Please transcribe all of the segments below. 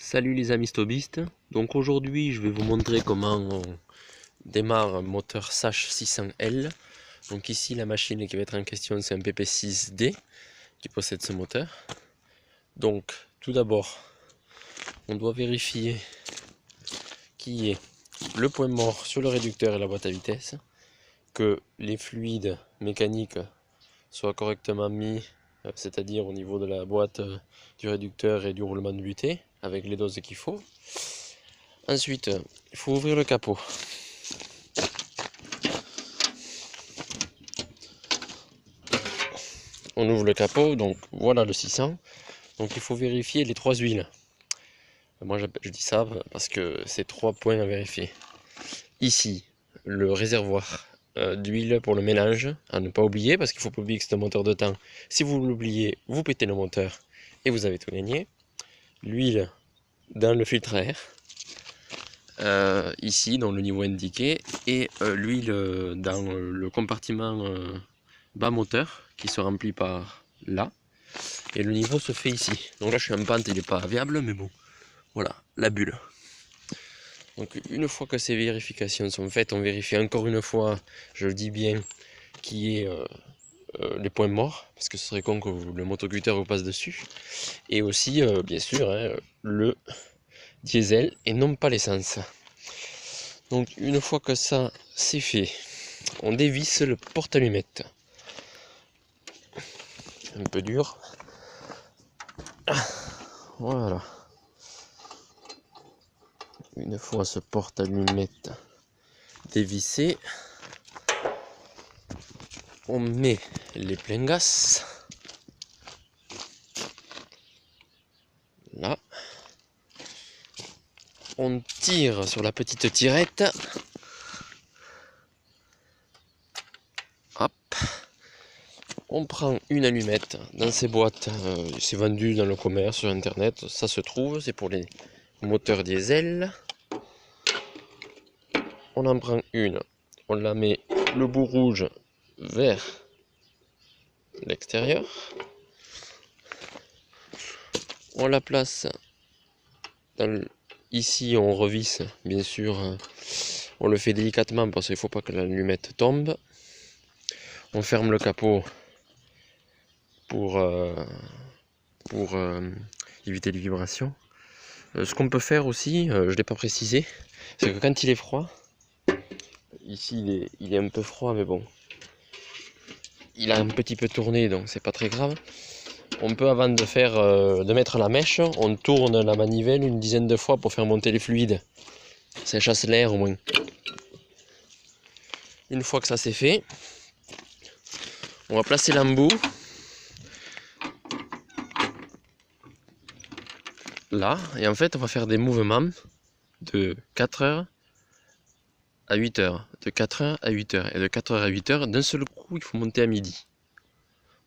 Salut les amis stobistes, donc aujourd'hui je vais vous montrer comment on démarre un moteur Sach 600L. Donc ici la machine qui va être en question c'est un PP6D qui possède ce moteur. Donc tout d'abord on doit vérifier qu'il y ait le point mort sur le réducteur et la boîte à vitesse, que les fluides mécaniques soient correctement mis, c'est-à-dire au niveau de la boîte du réducteur et du roulement de butée, avec les doses qu'il faut. Ensuite, il faut ouvrir le capot. On ouvre le capot, donc voilà le 600. Donc il faut vérifier les 3 huiles. Moi je dis ça parce que c'est 3 points à vérifier. Ici, le réservoir d'huile pour le mélange, à ne pas oublier, parce qu'il ne faut pas oublier que c'est un moteur de temps. Si vous l'oubliez, vous pétez le moteur et vous avez tout gagné. L'huile dans le filtre à air, ici dans le niveau indiqué, et l'huile dans le compartiment bas moteur qui se remplit par là, et le niveau se fait ici. Donc là je suis en pente, il n'est pas viable, mais bon, voilà la bulle. Donc une fois que ces vérifications sont faites, on vérifie encore une fois, je le dis bien, qui est les points morts, parce que ce serait con que le motocuteur vous passe dessus, et aussi bien sûr hein, le diesel et non pas l'essence. Donc une fois que ça c'est fait, on dévisse le porte-allumettes. Un peu dur. Voilà. Une fois ce porte-allumettes dévissé, on met les pleins gaz. Là. On tire sur la petite tirette. Hop. On prend une allumette dans ces boîtes. C'est vendu dans le commerce, sur internet. Ça se trouve, c'est pour les moteurs diesel. On en prend une. On la met le bout rouge vers l'extérieur. On la place dans ici, on revisse, bien sûr. On le fait délicatement parce qu'il ne faut pas que l'allumette tombe. On ferme le capot pour éviter les vibrations. Ce qu'on peut faire aussi, je ne l'ai pas précisé, c'est que quand il est froid, ici il est un peu froid, mais bon, il a un petit peu tourné, donc c'est pas très grave. On peut, avant de mettre la mèche, on tourne la manivelle une dizaine de fois pour faire monter les fluides. Ça chasse l'air au moins. Une fois que ça c'est fait, on va placer l'embout là, et en fait on va faire des mouvements de 4h à 8h, de 4h à 8h, et de 4h à 8h, d'un seul coup il faut monter à midi.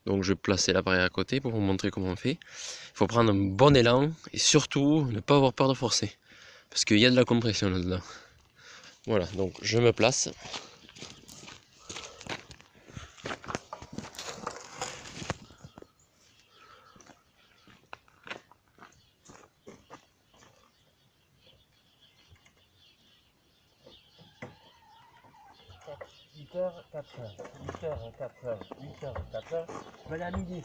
Donc je vais placer l'appareil à côté pour vous montrer comment on fait. Il faut prendre un bon élan, et surtout ne pas avoir peur de forcer, parce qu'il y a de la compression là-dedans. Voilà, donc je me place. H 4h, 8h, 4h, 8h, 4h, je vais aller à midi.